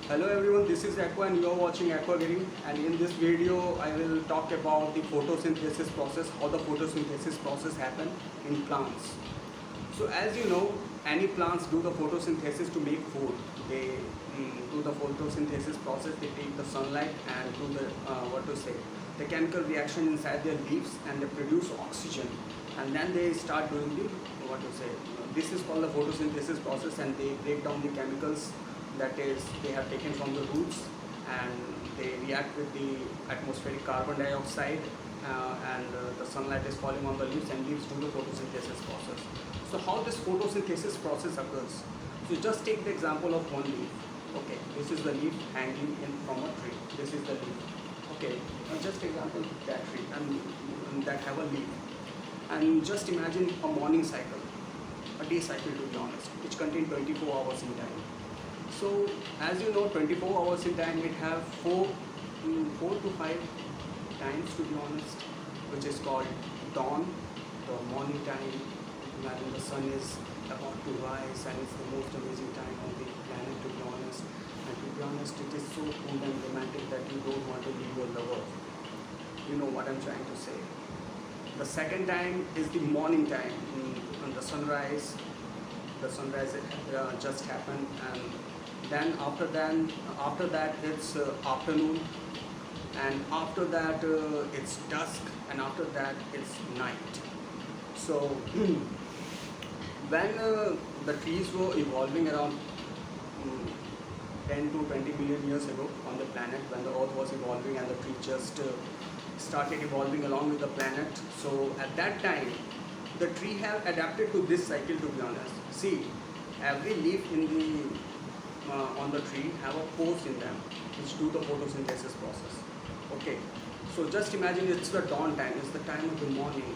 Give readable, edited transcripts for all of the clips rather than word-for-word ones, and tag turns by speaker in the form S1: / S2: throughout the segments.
S1: Hello everyone, this is Aqua and you are watching Aqua Green, and in this video I will talk about the photosynthesis process, how the photosynthesis process happen in plants. So as you know, any plants do the photosynthesis to make food. They do the photosynthesis process, they take the sunlight and do the chemical reaction inside their leaves, and they produce oxygen, and then they start doing this is called the photosynthesis process, and they break down the chemicals that is they have taken from the roots, and they react with the atmospheric carbon dioxide, the sunlight is falling on the leaves, and leaves do the photosynthesis process. So how this photosynthesis process occurs? So just take the example of one leaf. Okay, this is the leaf hanging in from a tree. This is the leaf. Okay, now just example that tree and that have a leaf. And just imagine a morning cycle, a day cycle to be honest, which contain 24 hours in time. So as you know, 24 hours in time, it have four to five times to be honest, which is called dawn, the morning time. Imagine the sun is about to rise, and it's the most amazing time on the planet to be honest. And to be honest, it is so cool and romantic that you don't want to leave your lover. You know what I'm trying to say. The second time is the morning time, on the sunrise. The sunrise just happened, and then after that it's afternoon, and after that it's dusk, and after that it's night. So when the trees were evolving around 10 to 20 million years ago on the planet, when the earth was evolving and the tree just started evolving along with the planet, so at that time the tree have adapted to this cycle to be honest. See, every leaf in the on the tree have a pores in them which do the photosynthesis process. Okay, so just imagine it's the dawn time, it's the time of the morning,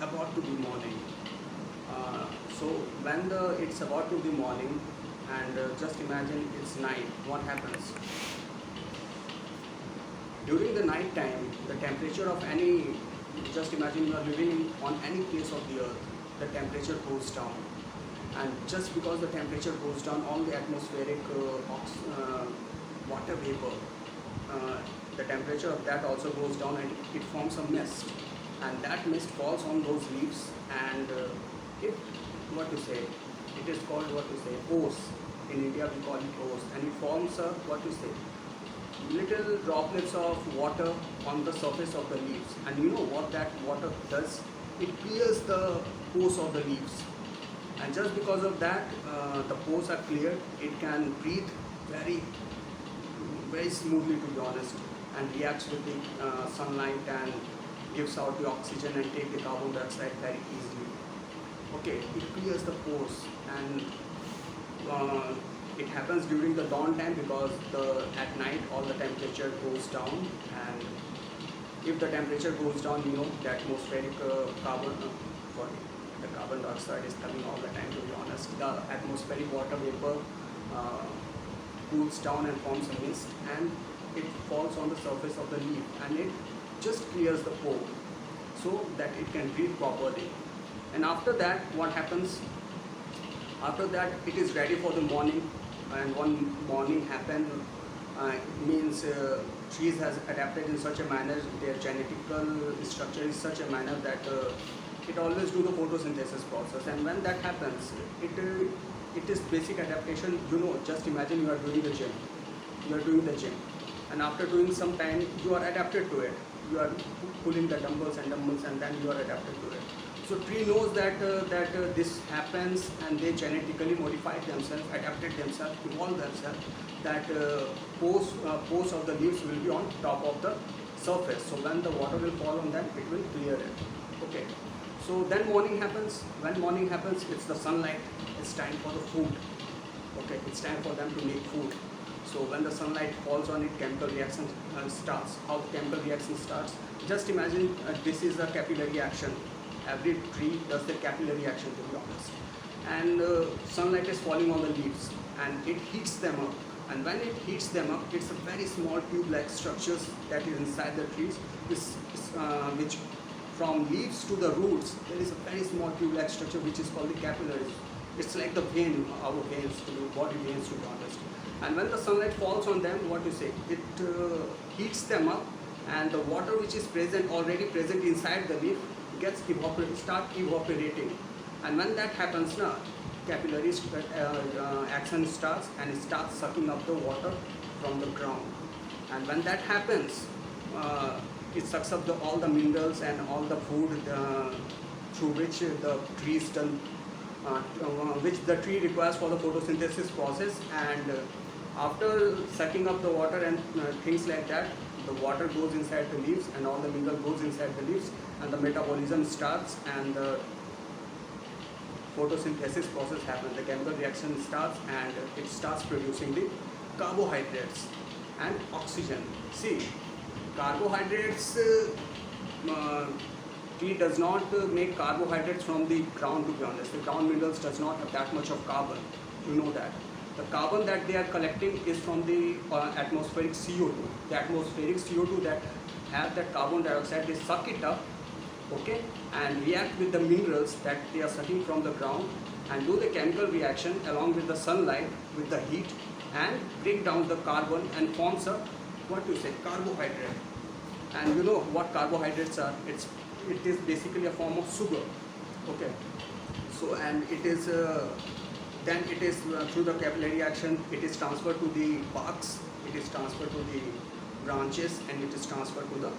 S1: about to be morning. So when it's about to be morning, and just imagine it's night, what happens? During the night time, the temperature of any, just imagine you are living on any place of the earth, the temperature goes down. And just because the temperature goes down, all the atmospheric water vapor, the temperature of that also goes down, and it forms a mist, and that mist falls on those leaves, and it is called ose. In India we call it ose, and it forms a little droplets of water on the surface of the leaves. And you know what that water does? It clears the pores of the leaves. And just because of that, the pores are cleared, it can breathe very, very smoothly to be honest, and reacts with the sunlight and gives out the oxygen and take the carbon dioxide very easily. Okay, it clears the pores, and it happens during the dawn time because at night all the temperature goes down, and if the temperature goes down, you know, the atmospheric the carbon dioxide is coming all the time to be honest. The atmospheric water vapor cools down and forms a mist, and it falls on the surface of the leaf, and it just clears the pore so that it can breathe properly. And after that, what happens? After that, it is ready for the morning, and one morning happened, means trees has adapted in such a manner, their genetical structure is such a manner that it always do the photosynthesis process. And when that happens, it is basic adaptation. You know, just imagine you are doing the gym, and after doing some time you are adapted to it. You are pulling the dumbbells, and then you are adapted to it. So tree knows that this happens, and they genetically modified themselves, adapted themselves, evolved themselves, that pores of the leaves will be on top of the surface. So when the water will fall on them, it will clear it. Okay. So then morning happens. When morning happens, it's the sunlight. It's time for the food. Okay, it's time for them to make food. So when the sunlight falls on it, chemical reaction starts. How the chemical reaction starts? Just imagine this is a capillary action. Every tree does the capillary action to be honest. And sunlight is falling on the leaves, and it heats them up. And when it heats them up, it's a very small tube-like structures that is inside the trees, which from leaves to the roots, there is a very small tube-like structure which is called the capillaries. It's like the vein, our veins, body veins to be honest. And when the sunlight falls on them, what you say, it heats them up, and the water which is already present inside the leaf gets start evaporating. And when that happens now, capillary action starts, and it starts sucking up the water from the ground. And when that happens, it sucks up all the minerals and all the food through which the trees done, which the tree requires for the photosynthesis process. And after sucking up the water and things like that, the water goes inside the leaves, and all the mineral goes inside the leaves, and the metabolism starts, and the photosynthesis process happens. The chemical reaction starts, and it starts producing the carbohydrates and oxygen. See, carbohydrates, tree does not make carbohydrates from the ground, to be honest. The ground minerals does not have that much of carbon. You know that. The carbon that they are collecting is from the atmospheric CO2. The atmospheric CO2 that have that carbon dioxide, they suck it up, okay, and react with the minerals that they are sucking from the ground, and do the chemical reaction along with the sunlight, with the heat, and break down the carbon and forms a, what you say, carbohydrate. And you know what carbohydrates are? It is basically a form of sugar, okay. So, and it is then it is through the capillary action, it is transferred to the barks, it is transferred to the branches, and it is transferred to the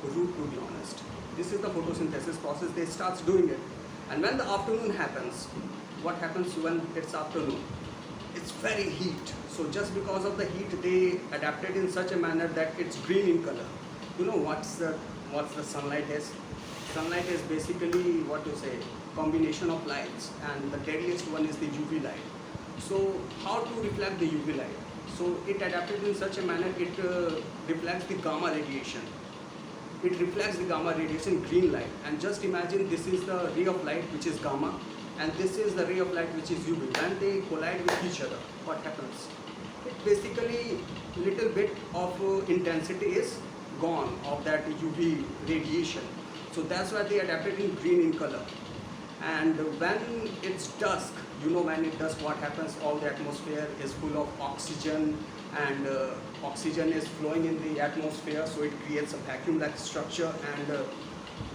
S1: root, to be honest. This is the photosynthesis process. They starts doing it. And when the afternoon happens, what happens when it's afternoon? It's very heat. So just because of the heat, they adapted in such a manner that it's green in color. You know what's the sunlight is? Sunlight is basically, what you say, combination of lights, and the deadliest one is the UV light. So how to reflect the UV light? So it adapted in such a manner, it reflects the gamma radiation. It reflects the gamma radiation, green light. And just imagine, this is the ray of light which is gamma, and this is the ray of light which is UV. When they collide with each other, what happens? It basically, little bit of intensity is gone of that UV radiation. So that's why they adapted in green in color. And when it's dusk, you know, when it's dusk, what happens? All the atmosphere is full of oxygen, and oxygen is flowing in the atmosphere, so it creates a vacuum-like structure and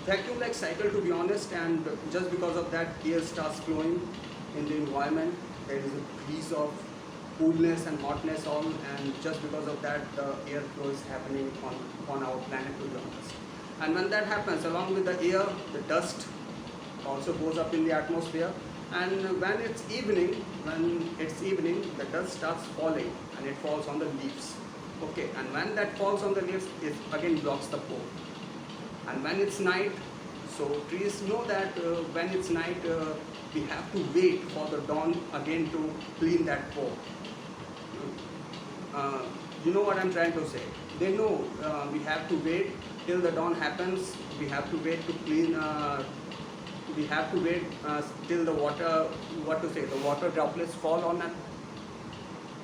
S1: vacuum-like cycle, to be honest. And just because of that, air starts flowing in the environment. There is a breeze of coolness and hotness all, and just because of that, the air flow is happening on our planet, to be honest. And when that happens, along with the air, the dust also goes up in the atmosphere. And when it's evening, the dust starts falling, and it falls on the leaves. Okay, and when that falls on the leaves, it again blocks the pore. And when it's night, so trees know that when it's night, we have to wait for the dawn again to clean that pore. You know what I'm trying to say? They know we have to wait till the dawn happens. We have to wait to clean. We have to wait till the water, the water droplets fall on it.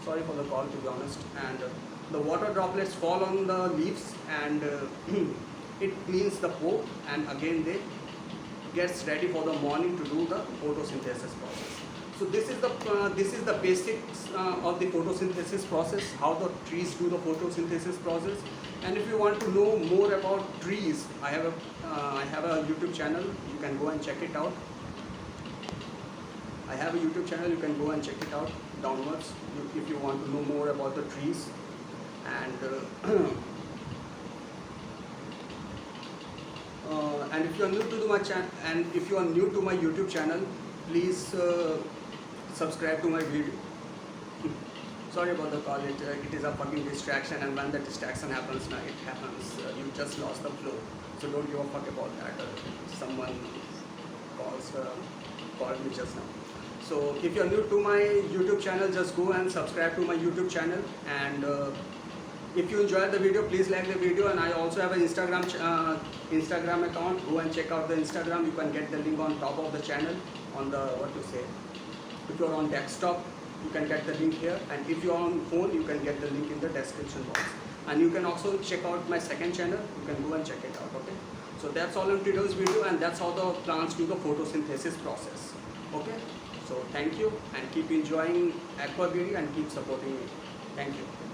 S1: Sorry for the call, to be honest. And the water droplets fall on the leaves, and it cleans the pore, and again they gets ready for the morning to do the photosynthesis process. So this is the basics of the photosynthesis process, how the trees do the photosynthesis process. And if you want to know more about trees, I have a YouTube channel. You can go and check it out. I have a YouTube channel. You can go and check it out downwards if you want to know more about the trees. And and if you are new to my channel, and if you are new to my YouTube channel, please subscribe to my video. Sorry about the call, it is a fucking distraction, and when the distraction happens, now it happens. You just lost the flow. So don't give a fuck about that. Someone called me just now. So if you're new to my YouTube channel, just go and subscribe to my YouTube channel. And if you enjoyed the video, please like the video. And I also have an Instagram account. Go and check out the Instagram. You can get the link on top of the channel, on the, if you're on desktop, you can get the link here, and if you're on phone, you can get the link in the description box. And you can also check out my second channel. You can go and check it out. Okay, so that's all in today's video, and that's how the plants do the photosynthesis process. Okay, so thank you, and keep enjoying Aqua Beauty and keep supporting me. Thank you.